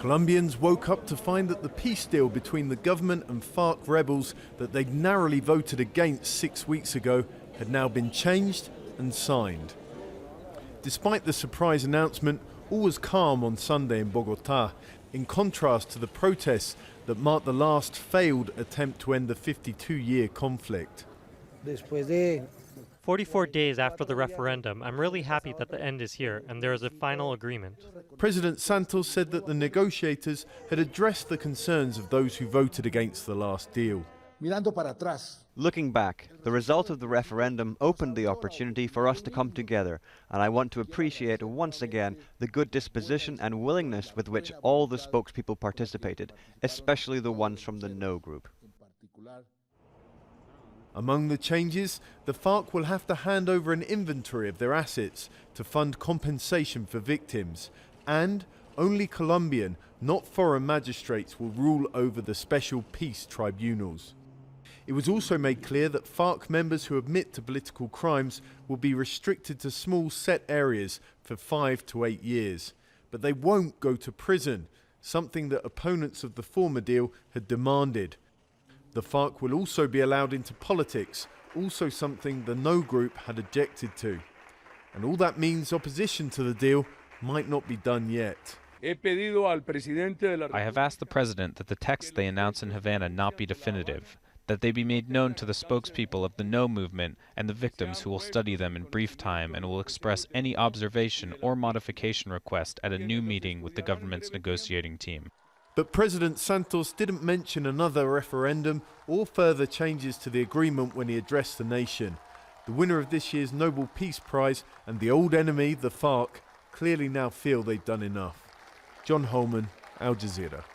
Colombians woke up to find that the peace deal between the government and FARC rebels that they'd narrowly voted against 6 weeks ago had now been changed and signed. Despite the surprise announcement, all was calm on Sunday in Bogotá, in contrast to the protests that marked the last failed attempt to end the 52-year conflict. 44 days after the referendum, I'm really happy that the end is here and there is a final agreement. President Santos said that the negotiators had addressed the concerns of those who voted against the last deal. Looking back, the result of the referendum opened the opportunity for us to come together, and I want to appreciate once again the good disposition and willingness with which all the spokespeople participated, especially the ones from the No group. Among the changes, the FARC will have to hand over an inventory of their assets to fund compensation for victims, and only Colombian, not foreign magistrates will rule over the special peace tribunals. It was also made clear that FARC members who admit to political crimes will be restricted to small set areas for 5 to 8 years, but they won't go to prison, something that opponents of the former deal had demanded. The FARC will also be allowed into politics, also something the No group had objected to. And all that means opposition to the deal might not be done yet. I have asked the President that the text they announce in Havana not be definitive, that they be made known to the spokespeople of the No movement and the victims who will study them in brief time and will express any observation or modification request at a new meeting with the government's negotiating team. But President Santos didn't mention another referendum or further changes to the agreement when he addressed the nation. The winner of this year's Nobel Peace Prize and the old enemy, the FARC, clearly now feel they've done enough. John Holman, Al Jazeera.